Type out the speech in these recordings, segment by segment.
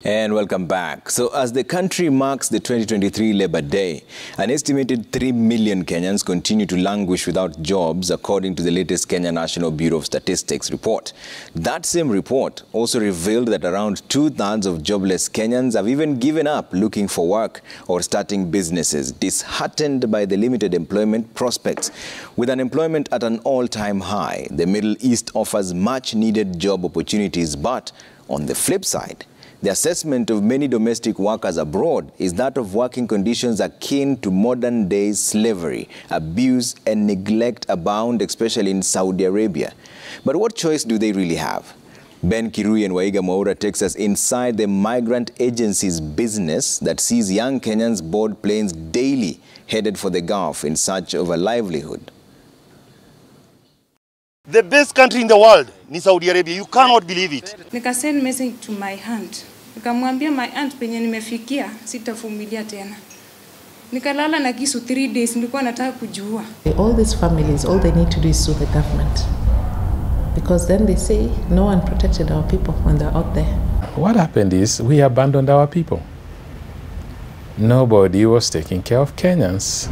And welcome back. So as the country marks the 2023 Labour Day, an estimated 3 million Kenyans continue to languish without jobs, according to the latest Kenya National Bureau of Statistics report. That same report also revealed that around 2/3 of jobless Kenyans have even given up looking for work or starting businesses, disheartened by the limited employment prospects. With unemployment at an all-time high, the Middle East offers much-needed job opportunities, but on the flip side, the assessment of many domestic workers abroad is that of working conditions akin to modern-day slavery. Abuse and neglect abound, especially in Saudi Arabia. But what choice do they really have? Ben Kirui and Waiga Mwaura takes us inside the migrant agency's business that sees young Kenyans board planes daily headed for the Gulf in search of a livelihood. The best country in the world ni Saudi Arabia. You cannot believe it. Nika send message to my aunt. Nikamwambia my aunt penye nimefikia sitavumilia tena. Nikalala na kisu 3 days, nilikuwa nataka kujua. All these families, all they need to do is sue the government. Because then they say no one protected our people when they're out there. What happened is we abandoned our people. Nobody was taking care of Kenyans.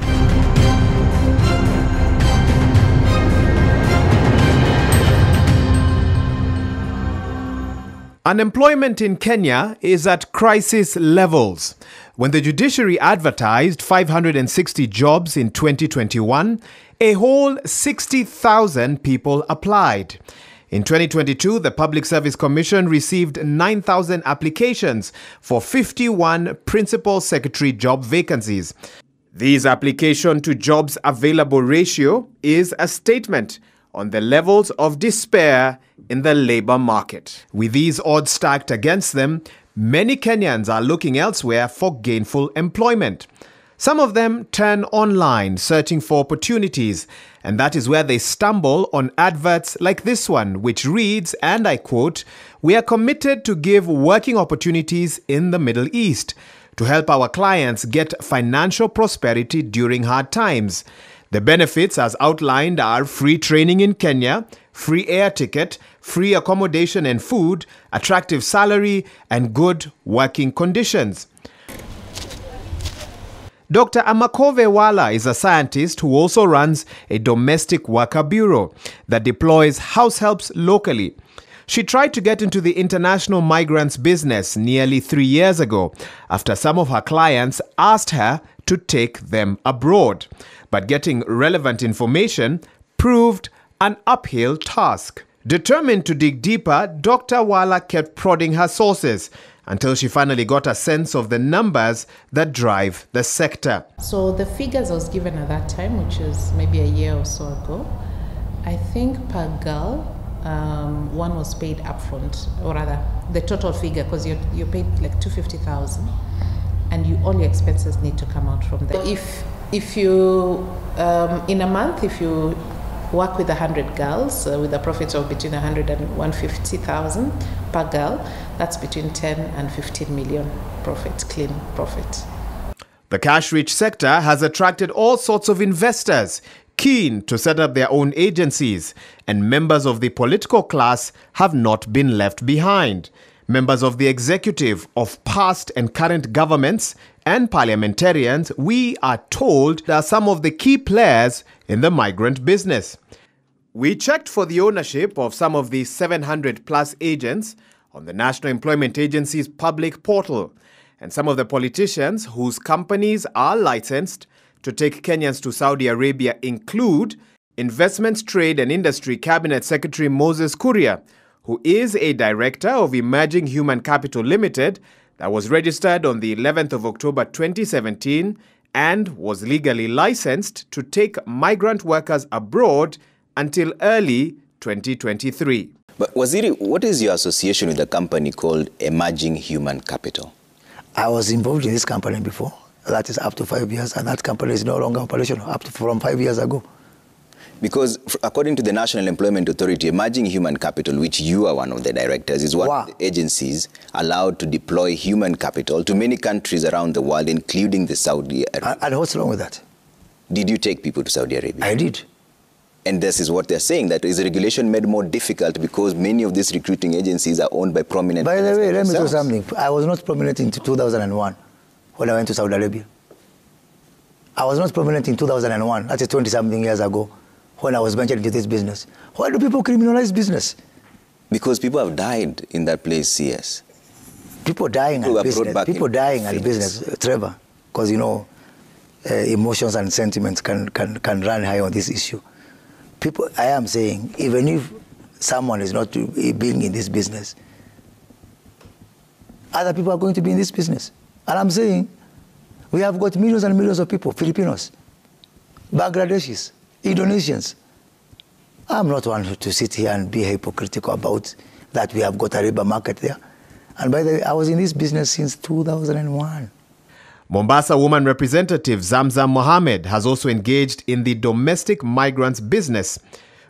Unemployment in Kenya is at crisis levels. When the judiciary advertised 560 jobs in 2021, a whole 60,000 people applied. In 2022, the Public Service Commission received 9,000 applications for 51 principal secretary job vacancies. This application to jobs available ratio is a statement on the levels of despair in the labor market. With these odds stacked against them, many Kenyans are looking elsewhere for gainful employment. Some of them turn online searching for opportunities, and that is where they stumble on adverts like this one, which reads, and I quote, "We are committed to give working opportunities in the Middle East to help our clients get financial prosperity during hard times. The benefits as outlined are free training in Kenya, free air ticket, free accommodation and food, attractive salary, and good working conditions." Dr. Amakove Wala is a scientist who also runs a domestic worker bureau that deploys house helps locally. She tried to get into the international migrants business nearly 3 years ago after some of her clients asked her to take them abroad. But getting relevant information proved an uphill task. Determined to dig deeper, Dr. Wala kept prodding her sources until she finally got a sense of the numbers that drive the sector. So the figures I was given at that time, which is maybe a year or so ago, I think per girl, one was paid upfront, or rather the total figure, because you're paid like 250,000, and all your expenses need to come out from there. If you in a month, if you work with 100 girls with a profit of between 100 and 150,000 per girl, that's between 10 and 15 million profit, clean profit. The cash-rich sector has attracted all sorts of investors keen to set up their own agencies, and members of the political class have not been left behind. Members of the executive of past and current governments and parliamentarians, we are told, are some of the key players in the migrant business. We checked for the ownership of some of the 700+ agents on the National Employment Agency's public portal, and some of the politicians whose companies are licensed to take Kenyans to Saudi Arabia include Investments, Trade and Industry Cabinet Secretary Moses Kuria, who is a director of Emerging Human Capital Limited that was registered on the 11th of October 2017 and was legally licensed to take migrant workers abroad until early 2023. But Waziri, what is your association with a company called Emerging Human Capital? I was involved in this company before. That is up to 5 years, and that company is no longer operational, from 5 years ago. Because according to the National Employment Authority, Emerging Human Capital, which you are one of the directors, is one of the agencies allowed to deploy human capital to many countries around the world, including the Saudi Arabia. And what's wrong with that? Did you take people to Saudi Arabia? I did. And this is what they're saying, that is regulation made more difficult because many of these recruiting agencies are owned by prominent... By the way, let me tell you themselves. something. I was not prominent in 2001 when I went to Saudi Arabia. I was not prominent in 2001, that's 20-something years ago, when I was ventured into this business. Why do people criminalize business? Because people have died in that place, CS. People dying People at were brought business. back People in dying at Phoenix. business, Trevor, because you know, emotions and sentiments can run high on this issue. People, I am saying, even if someone is not being in this business, other people are going to be in this business. And I'm saying, we have got millions and millions of people, Filipinos, Bangladeshis, Indonesians. I'm not one to sit here and be hypocritical about that we have got a labor market there. And by the way, I was in this business since 2001. Mombasa woman representative Zamzam Mohammed has also engaged in the domestic migrants business.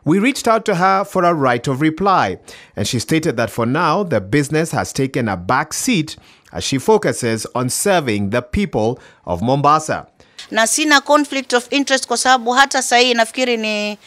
We reached out to her for a right of reply, and she stated that for now, the business has taken a back seat as she focuses on serving the people of Mombasa. Na sina conflict of interest kwa sababu hata sahi nafikiri ni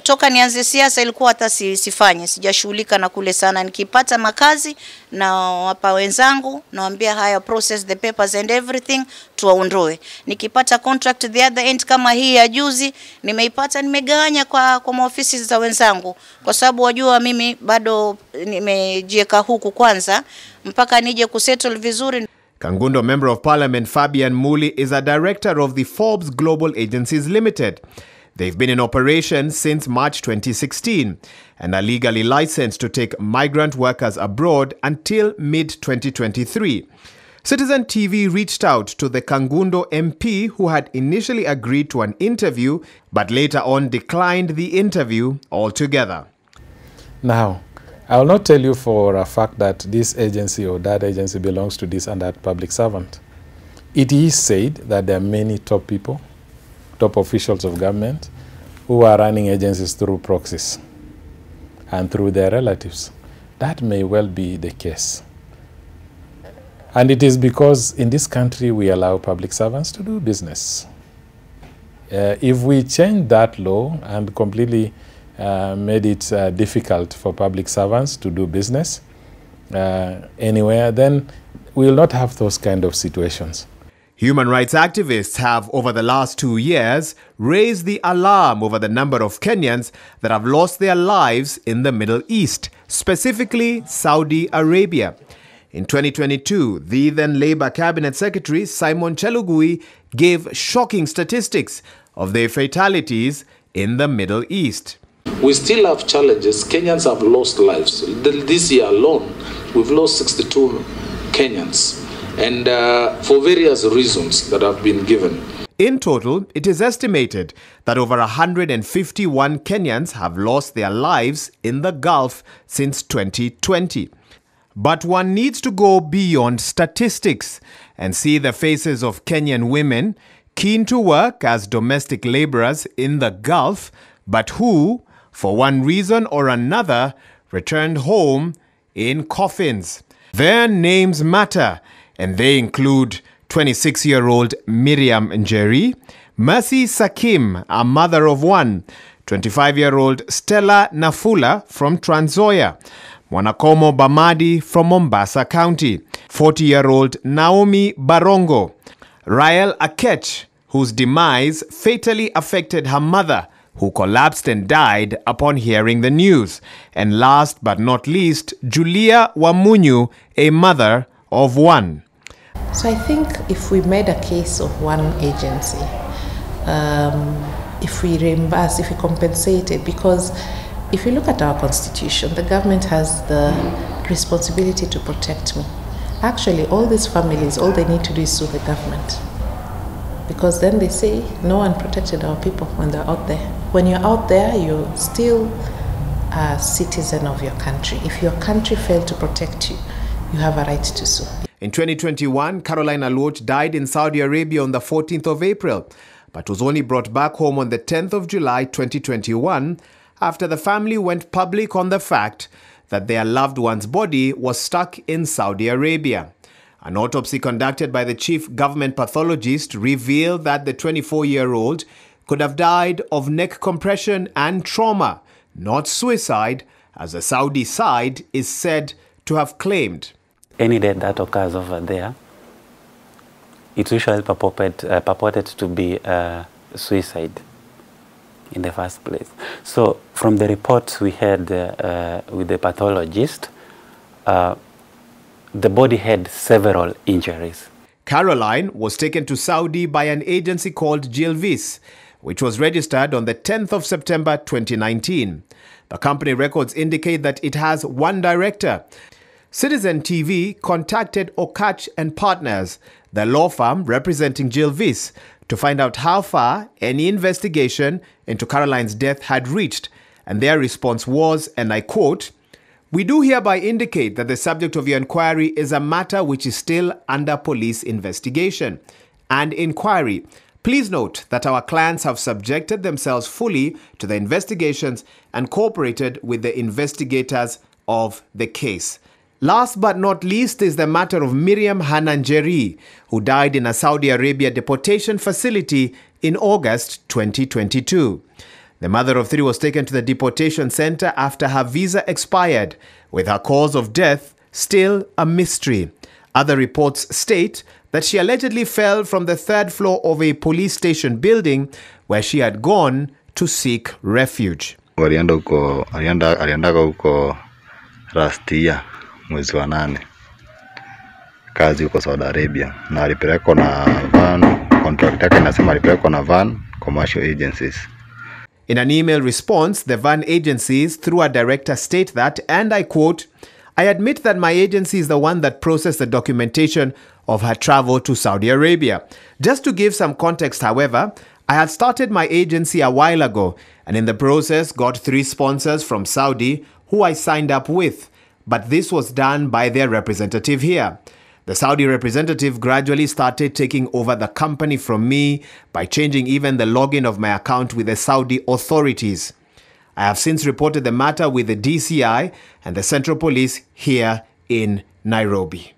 toka nianze siasa ilikuwa hata sifanye, sijashughulika na kule sana. Nikipata makazi na wapa wenzangu nawaambia haya, process the papers and everything tuwaondoe. Nikipata contract the other end kama hii ya juzi nimeipata, nimegawanya kwa maofisi za wenzangu kwa sababu wajua mimi bado nimejieka huku kwanza mpaka nije kusettle vizuri. Kangundo Member of Parliament Fabian Muli is a director of the Forbes Global Agencies Limited. They've been in operation since March 2016 and are legally licensed to take migrant workers abroad until mid-2023. Citizen TV reached out to the Kangundo MP who had initially agreed to an interview but later on declined the interview altogether. Now, I will not tell you for a fact that this agency or that agency belongs to this and that public servant. It is said that there are many top people, top officials of government, who are running agencies through proxies and through their relatives. That may well be the case. And it is because in this country we allow public servants to do business. If we change that law and completely made it difficult for public servants to do business anywhere, then we will not have those kind of situations. Human rights activists have, over the last 2 years, raised the alarm over the number of Kenyans that have lost their lives in the Middle East, specifically Saudi Arabia. In 2022, the then Labour Cabinet Secretary Simon Chelugui gave shocking statistics of their fatalities in the Middle East. We still have challenges. Kenyans have lost lives. This year alone, we've lost 62 Kenyans, and for various reasons that have been given. In total, it is estimated that over 151 Kenyans have lost their lives in the Gulf since 2020. But one needs to go beyond statistics and see the faces of Kenyan women keen to work as domestic laborers in the Gulf, but who, for one reason or another, returned home in coffins. Their names matter, and they include 26-year-old Miriam Njeri, Mercy Sakim, a mother of one, 25-year-old Stella Nafula from Trans Nzoia, Mwanakomo Bamadi from Mombasa County, 40-year-old Naomi Barongo, Rael Akech, whose demise fatally affected her mother, who collapsed and died upon hearing the news, and last but not least, Julia Wamunyu, a mother of one. So I think if we made a case of one agency, if we reimburse, if we compensated, because if you look at our constitution, the government has the responsibility to protect me. Actually, all these families, all they need to do is sue the government. Because then they say, no one protected our people when they're out there. When you're out there, you're still a citizen of your country. If your country failed to protect you, you have a right to sue. In 2021, Caroline Aloch died in Saudi Arabia on the 14th of April, but was only brought back home on the 10th of July 2021 after the family went public on the fact that their loved one's body was stuck in Saudi Arabia. An autopsy conducted by the chief government pathologist revealed that the 24-year-old could have died of neck compression and trauma, not suicide, as the Saudi side is said to have claimed. Any death that occurs over there, it's usually purported to be suicide in the first place. So from the reports we had with the pathologist, the body had several injuries. Caroline was taken to Saudi by an agency called Jobless, which was registered on the 10th of September 2019. The company records indicate that it has one director. Citizen TV contacted Okach and Partners, the law firm representing Jobless, to find out how far any investigation into Caroline's death had reached, and their response was, and I quote, "We do hereby indicate that the subject of your inquiry is a matter which is still under police investigation and inquiry. Please note that our clients have subjected themselves fully to the investigations and cooperated with the investigators of the case." Last but not least is the matter of Miriam Hananjeri, who died in a Saudi Arabia deportation facility in August 2022. The mother of three was taken to the deportation center after her visa expired, with her cause of death still a mystery. Other reports state that she allegedly fell from the third floor of a police station building where she had gone to seek refuge. Aliendaga huko Rastia mwezi wa 8 kazi huko Saudi Arabia, na alipelekwa na van, contract yake inasema alipelekwa na van commercial agencies. In an email response, the van agencies through a director state that, and I quote, "I admit that my agency is the one that processed the documentation of her travel to Saudi Arabia. Just to give some context, however, I had started my agency a while ago and in the process got 3 sponsors from Saudi who I signed up with, but this was done by their representative here. The Saudi representative gradually started taking over the company from me by changing even the login of my account with the Saudi authorities. I have since reported the matter with the DCI and the Central Police here in Nairobi."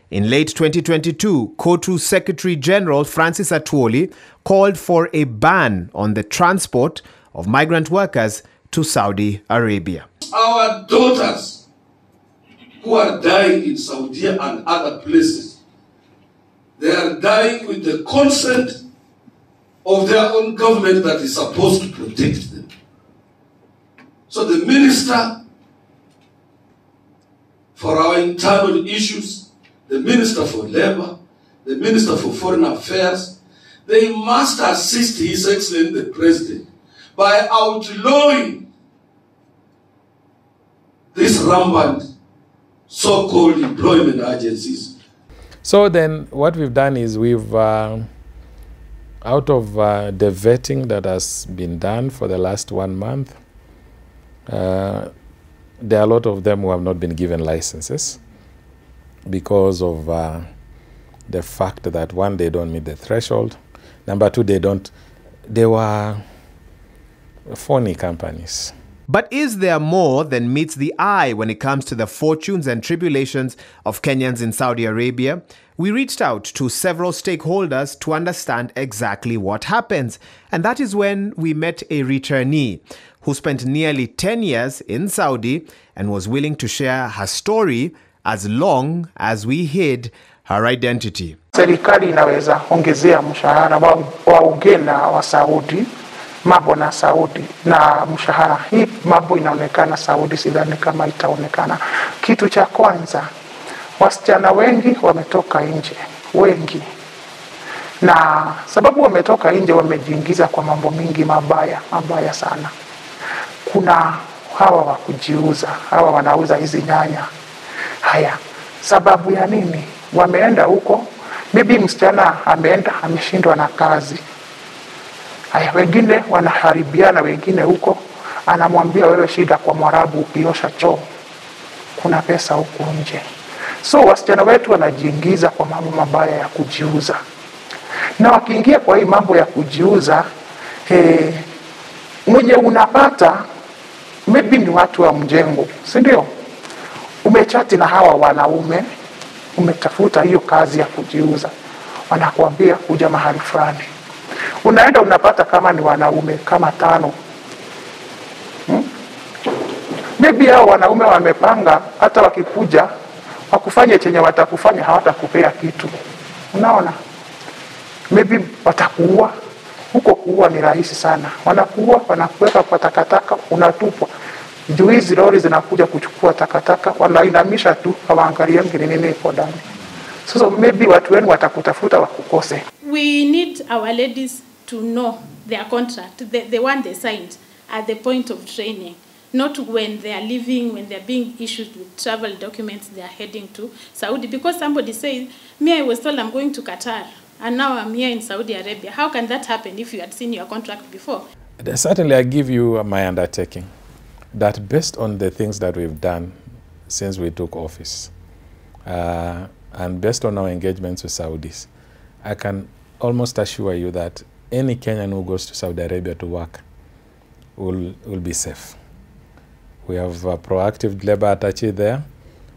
In late 2022, KOTU Secretary General Francis Atwoli called for a ban on the transport of migrant workers to Saudi Arabia. Our daughters who are dying in Saudi and other places, they are dying with the consent of their own government that is supposed to protect them. So the Minister for our internal issues, the Minister for Labor, the Minister for Foreign Affairs, they must assist His Excellency the President by outlawing this rampant so-called employment agencies. So then what we've done is we've, out of the vetting that has been done for the last 1 month, there are a lot of them who have not been given licenses because of the fact that 1, they don't meet the threshold. Number 2, they were phony companies. But is there more than meets the eye when it comes to the fortunes and tribulations of Kenyans in Saudi Arabia? We reached out to several stakeholders to understand exactly what happens. And that is when we met a returnee who spent nearly 10 years in Saudi and was willing to share her story as long as we hid her identity. Serikali inaweza ongezea mshahara wa ugena wa Saudi, mambo na Saudi na mshahara. Hii mambo inaonekana Saudi, sidhani kama itaonekana. Kitu cha kwanza, wasichana wengi wametoka nje, wengi. Na sababu wametoka nje, wamejiingiza kwa mambo mingi mabaya sana. Kuna hawa wa kujiuza, hawa wanauza hizi nyanya. Haya, sababu ya nini? Wameenda huko, maybe msichana ameenda ameshindwa na kazi. Haya, wengine wanaharibiana, wengine huko anamwambia wewe shida kwa Mwarabu ukiosha choo, kuna pesa huko nje. So wasichana wetu wanajiingiza kwa mambo mabaya ya kujiuza, na wakiingia kwa hii mambo ya kujiuza, mwenye unapata maybe ni watu wa mjengo, si ndio? Umechati na hawa wanaume, umetafuta hiyo kazi ya kujiuza, wanakuambia kuja mahali fulani. unaenda unapata kama ni wanaume kama 5. Maybe hao wanaume wamepanga hata wakikuja wakufanye chenye watakufanya, hawatakupea kitu. Unaona, maybe watakuua. Huko kuua ni rahisi sana, wanakuua, wanakuweka kwa takataka, unatupwa. Juu hizi lori zinakuja kuchukua takataka, wanainamisha tu, hawaangalia nini iko ndani. So maybe watu wenu watakutafuta wakukose. We need our ladies to know their contract, the one they signed at the point of training, not when they are leaving, when they are being issued with travel documents, they are heading to Saudi. Because somebody says, me, I was told I'm going to Qatar, and now I'm here in Saudi Arabia. How can that happen if you had seen your contract before? Certainly, I give you my undertaking that based on the things that we've done since we took office, and based on our engagements with Saudis, I can almost assure you that any Kenyan who goes to Saudi Arabia to work will be safe. We have a proactive labor attaché there.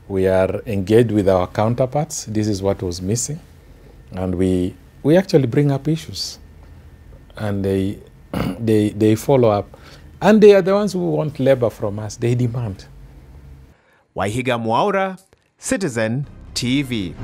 We are engaged with our counterparts. This is what was missing. And we actually bring up issues. And they follow up. And they are the ones who want labor from us. They demand. Waihiga Mwaura, Citizen TV.